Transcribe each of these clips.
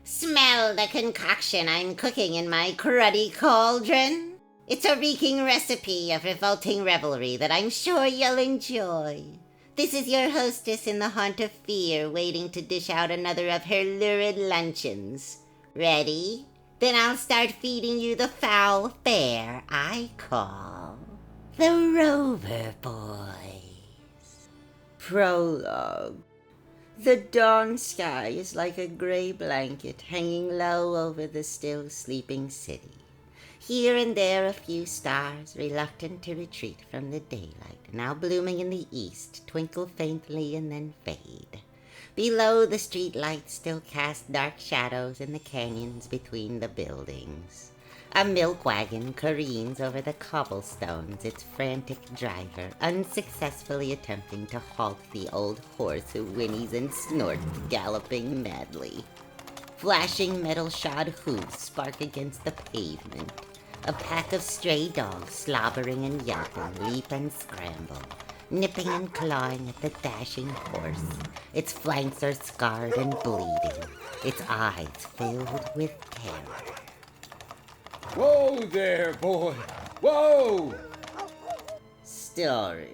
Smell the concoction I'm cooking in my cruddy cauldron? It's a reeking recipe of revolting revelry that I'm sure you'll enjoy. This is your hostess in the haunt of fear, waiting to dish out another of her lurid luncheons. Ready? Then I'll start feeding you the foul fare I call the Rover Boys. Prologue. The dawn sky is like a gray blanket hanging low over the still sleeping city. Here and there a few stars, reluctant to retreat from the daylight, now blooming in the east, twinkle faintly and then fade. Below, the street lights still cast dark shadows in the canyons between the buildings. A milk wagon careens over the cobblestones, its frantic driver unsuccessfully attempting to halt the old horse who whinnies and snorts, galloping madly. Flashing metal-shod hooves spark against the pavement. A pack of stray dogs, slobbering and yelping, leap and scramble, nipping and clawing at the dashing horse. Its flanks are scarred and bleeding, its eyes filled with terror. Whoa there, boy! Whoa! Story.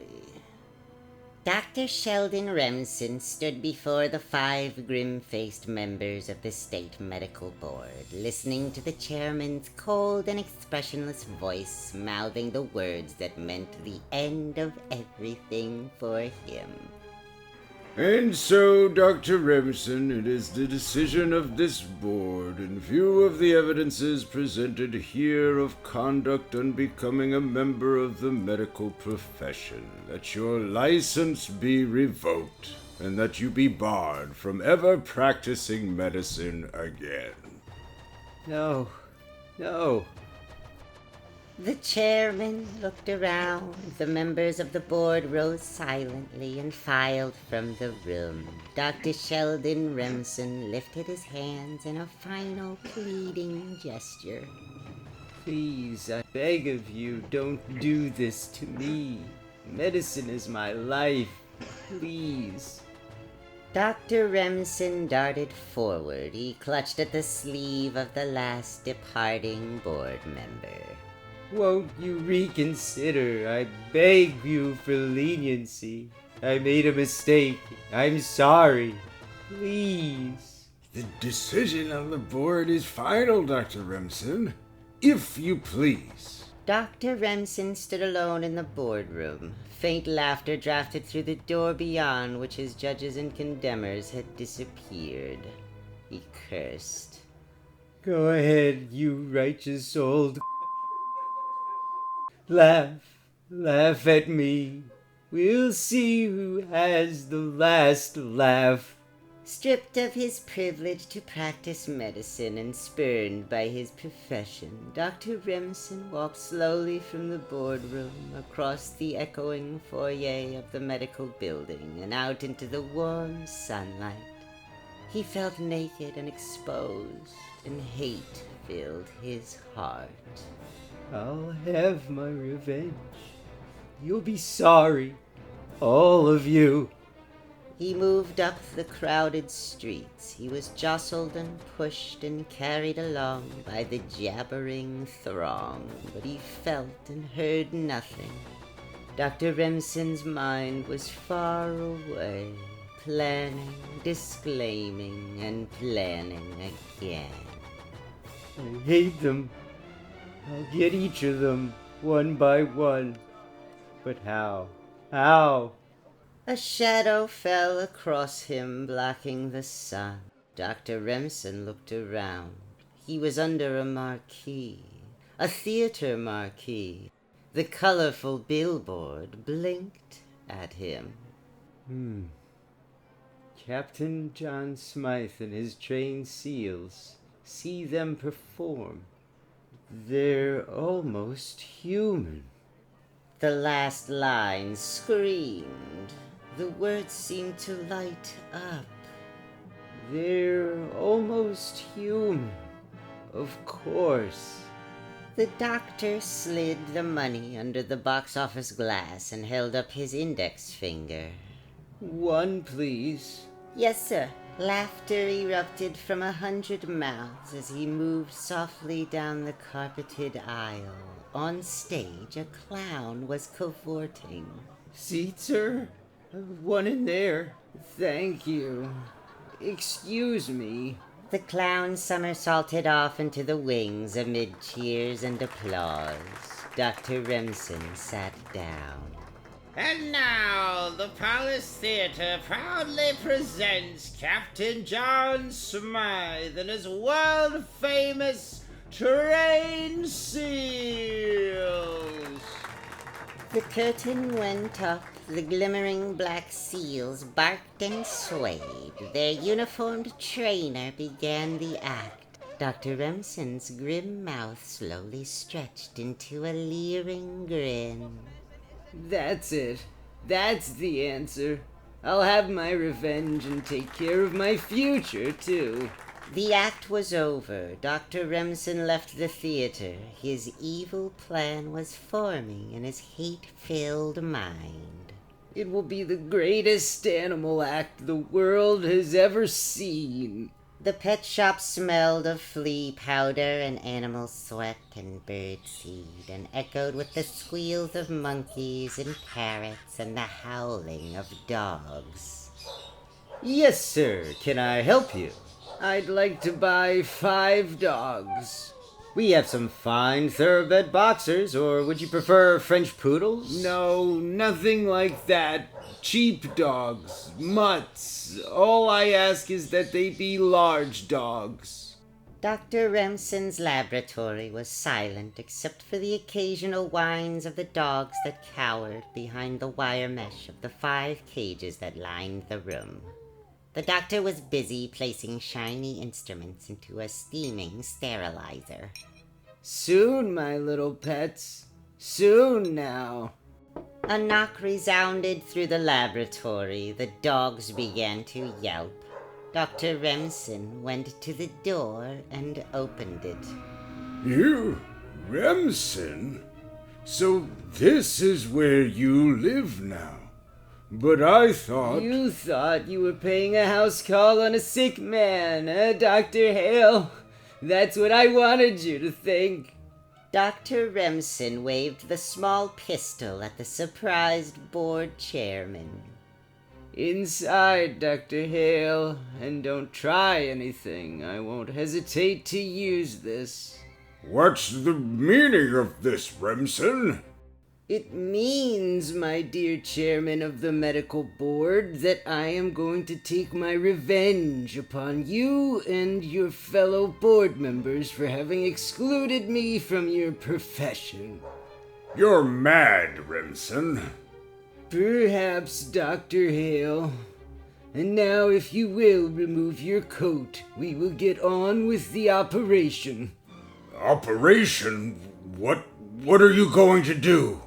Dr. Sheldon Remsen stood before the 5 grim-faced members of the State Medical Board, listening to the chairman's cold and expressionless voice mouthing the words that meant the end of everything for him. And so, Dr. Remsen, it is the decision of this board, in view of the evidences presented here of conduct unbecoming a member of the medical profession, that your license be revoked, and that you be barred from ever practicing medicine again. No. The chairman looked around. The members of the board rose silently and filed from the room. Dr. Sheldon Remsen lifted his hands in a final pleading gesture. Please, I beg of you, don't do this to me. Medicine is my life. Please. Dr. Remsen darted forward. He clutched at the sleeve of the last departing board member. Won't you reconsider? I beg you for leniency. I made a mistake. I'm sorry. Please. The decision of the board is final, Dr. Remsen. If you please. Dr. Remsen stood alone in the boardroom. Faint laughter drafted through the door beyond which his judges and condemners had disappeared. He cursed. Go ahead, you righteous old Laugh at me. We'll see who has the last laugh. Stripped of his privilege to practice medicine and spurned by his profession, Dr. Remsen walked slowly from the boardroom across the echoing foyer of the medical building and out into the warm sunlight. He felt naked and exposed, and hate filled his heart. I'll have my revenge. You'll be sorry, all of you. He moved up the crowded streets. He was jostled and pushed and carried along by the jabbering throng, but he felt and heard nothing. Dr. Remsen's mind was far away, planning, disclaiming, and planning again. I hate them. I'll get each of them, one by one. But how? How? A shadow fell across him, blocking the sun. Dr. Remsen looked around. He was under a marquee, a theater marquee. The colorful billboard blinked at him. Captain John Smythe and his trained seals. See them perform. They're almost human. The last line screamed. The words seemed to light up. They're almost human. Of course. The doctor slid the money under the box office glass and held up his index finger. One, please. Yes, sir. Laughter erupted from 100 mouths as he moved softly down the carpeted aisle. On stage, a clown was cavorting. Seats, sir? One in there. Thank you. Excuse me. The clown somersaulted off into the wings amid cheers and applause. Dr. Remsen sat down. And now, the Palace Theatre proudly presents Captain John Smythe and his world-famous train seals. The curtain went up, the glimmering black seals barked and swayed. Their uniformed trainer began the act. Dr. Remsen's grim mouth slowly stretched into a leering grin. That's it. That's the answer. I'll have my revenge and take care of my future, too. The act was over. Dr. Remsen left the theater. His evil plan was forming in his hate-filled mind. It will be the greatest animal act the world has ever seen. The pet shop smelled of flea powder and animal sweat and birdseed, and echoed with the squeals of monkeys and parrots and the howling of dogs. Yes, sir. Can I help you? I'd like to buy 5 dogs. We have some fine thoroughbred boxers, or would you prefer French poodles? No, nothing like that. Cheap dogs, mutts. All I ask is that they be large dogs. Dr. Remsen's laboratory was silent except for the occasional whines of the dogs that cowered behind the wire mesh of the 5 cages that lined the room. The doctor was busy placing shiny instruments into a steaming sterilizer. Soon, my little pets. Soon now. A knock resounded through the laboratory. The dogs began to yelp. Dr. Remsen went to the door and opened it. You? Remsen? So this is where you live now? But I thought... You thought you were paying a house call on a sick man, Dr. Hale? That's what I wanted you to think. Dr. Remsen waved the small pistol at the surprised board chairman. Inside, Dr. Hale, and don't try anything. I won't hesitate to use this. What's the meaning of this, Remsen? It means, my dear chairman of the medical board, that I am going to take my revenge upon you and your fellow board members for having excluded me from your profession. You're mad, Remsen. Perhaps, Dr. Hale. And now, if you will remove your coat, we will get on with the operation. Operation? What are you going to do?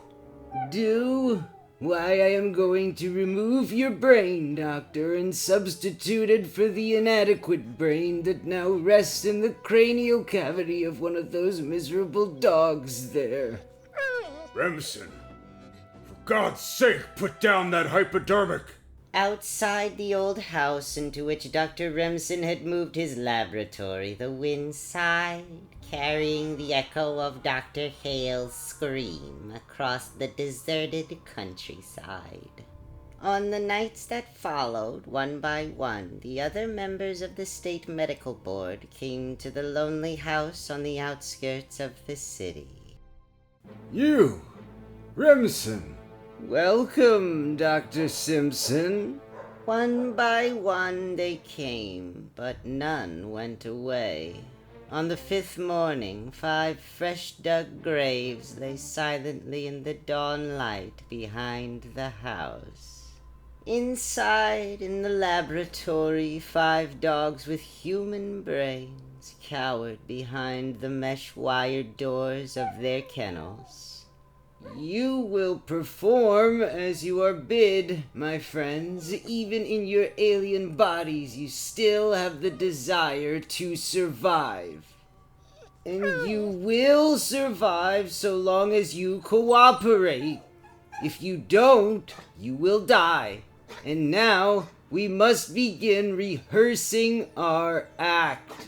Do? Why, I am going to remove your brain, Doctor, and substitute it for the inadequate brain that now rests in the cranial cavity of one of those miserable dogs there. Remsen, for God's sake, put down that hypodermic! Outside the old house into which Dr. Remsen had moved his laboratory, the wind sighed, carrying the echo of Dr. Hale's scream across the deserted countryside. On the nights that followed, one by one, the other members of the State Medical Board came to the lonely house on the outskirts of the city. You, Remsen. Welcome, Dr. Simpson. One by one they came, but none went away. On the 5th morning, 5 fresh-dug graves lay silently in the dawn light behind the house. Inside, in the laboratory, 5 dogs with human brains cowered behind the mesh-wired doors of their kennels. You will perform as you are bid, my friends. Even in your alien bodies, you still have the desire to survive. And you will survive so long as you cooperate. If you don't, you will die. And now, we must begin rehearsing our act.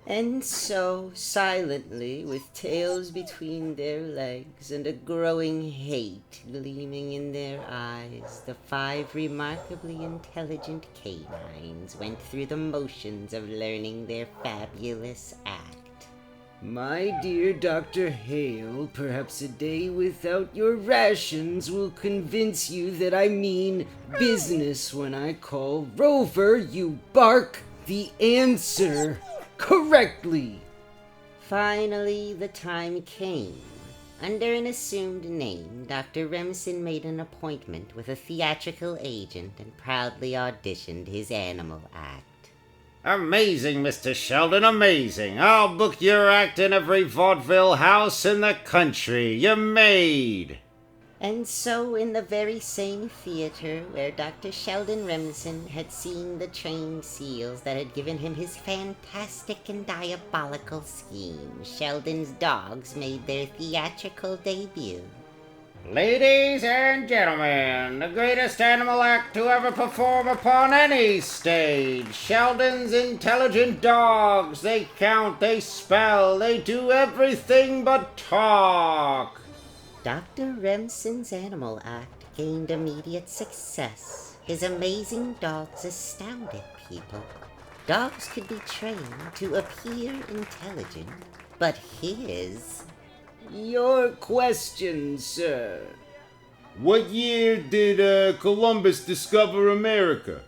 And so, silently, with tails between their legs and a growing hate gleaming in their eyes, the 5 remarkably intelligent canines went through the motions of learning their fabulous act. My dear Dr. Hale, perhaps a day without your rations will convince you that I mean business when I call Rover, you bark the answer correctly. Finally, the time came. Under an assumed name, Dr. Remsen made an appointment with a theatrical agent and proudly auditioned his animal act. Amazing, Mr. Sheldon, amazing. I'll book your act in every vaudeville house in the country. You're made. And so, in the very same theater where Dr. Sheldon Remsen had seen the trained seals that had given him his fantastic and diabolical scheme, Sheldon's dogs made their theatrical debut. Ladies and gentlemen, the greatest animal act to ever perform upon any stage. Sheldon's intelligent dogs. They count, they spell, they do everything but talk. Dr. Remsen's animal act gained immediate success. His amazing dogs astounded people. Dogs could be trained to appear intelligent, but his... Your question, sir. What year did Columbus discover America?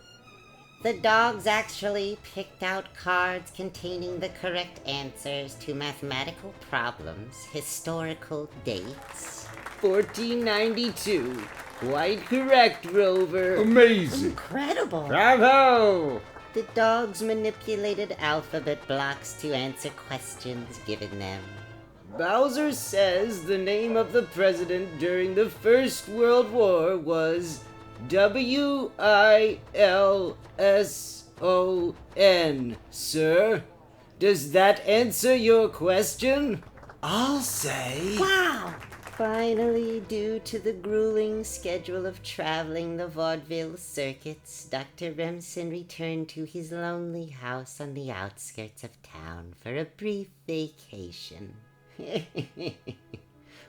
The dogs actually picked out cards containing the correct answers to mathematical problems, historical dates. 1492. Quite correct, Rover. Amazing. Incredible! Bravo! The dogs manipulated alphabet blocks to answer questions given them. Bowser says the name of the president during the First World War was Wilson, sir. Does that answer your question? I'll say... Wow! Finally, due to the grueling schedule of traveling the vaudeville circuits, Dr. Remsen returned to his lonely house on the outskirts of town for a brief vacation.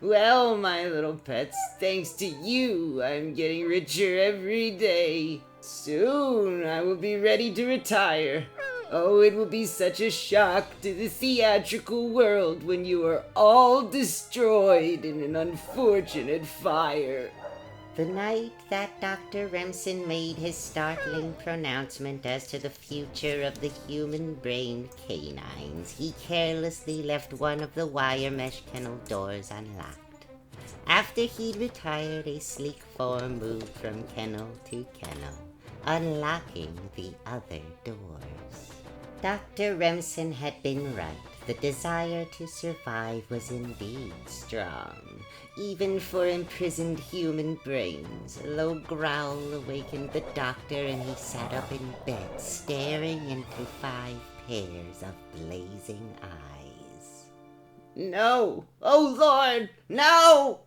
Well, my little pets, thanks to you, I'm getting richer every day. Soon I will be ready to retire. Oh, it will be such a shock to the theatrical world when you are all destroyed in an unfortunate fire. The night that Dr. Remsen made his startling pronouncement as to the future of the human-brained canines, he carelessly left one of the wire mesh kennel doors unlocked. After he'd retired, a sleek form moved from kennel to kennel, unlocking the other doors. Dr. Remsen had been right. The desire to survive was indeed strong. Even for imprisoned human brains, a low growl awakened the doctor and he sat up in bed, staring into 5 pairs of blazing eyes. No! Oh, Lord! No!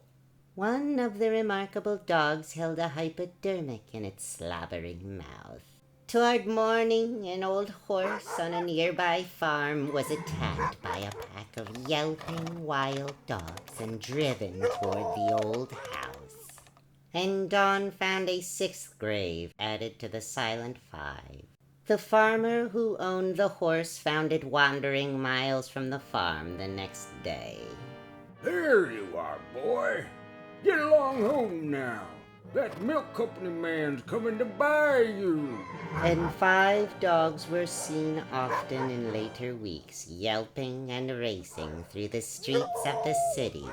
One of the remarkable dogs held a hypodermic in its slobbering mouth. Toward morning, an old horse on a nearby farm was attacked by a pack of yelping wild dogs and driven toward the old house. And dawn found a 6th grave added to the silent 5. The farmer who owned the horse found it wandering miles from the farm the next day. There you are, boy. Get along home now. That milk company man's coming to buy you. And 5 dogs were seen often in later weeks, yelping and racing through the streets of the city.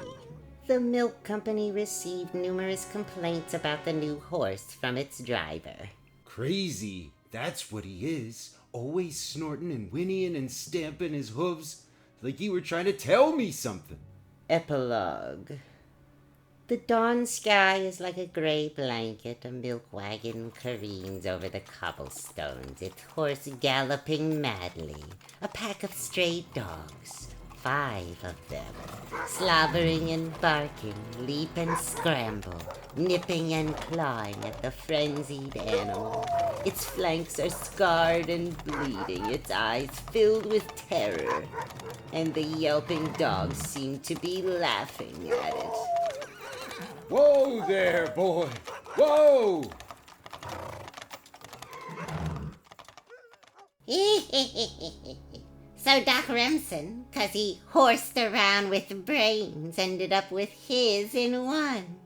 The milk company received numerous complaints about the new horse from its driver. Crazy. That's what he is. Always snorting and whinnying and stamping his hooves like you were trying to tell me something. Epilogue. The dawn sky is like a gray blanket. A milk wagon careens over the cobblestones, its horse galloping madly. A pack of stray dogs, 5 of them, slobbering and barking, leap and scramble, nipping and clawing at the frenzied animal. Its flanks are scarred and bleeding, its eyes filled with terror, and the yelping dogs seem to be laughing at it. Whoa there, boy! Whoa! So Doc Remsen, 'cause he horsed around with brains, ended up with his in one.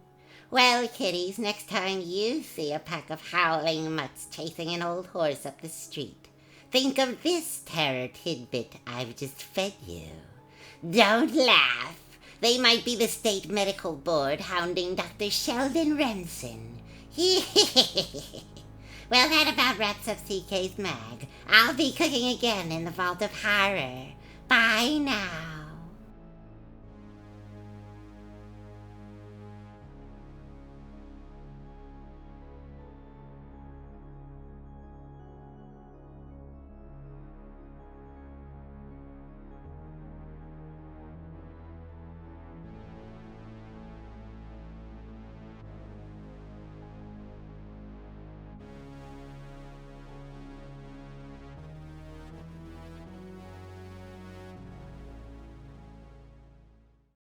Well, kiddies, next time you see a pack of howling mutts chasing an old horse up the street, think of this terror tidbit I've just fed you. Don't laugh. They might be the State Medical Board hounding Dr. Sheldon Remsen. Well, that about wraps up CK's Mag. I'll be cooking again in the Vault of Horror. Bye now.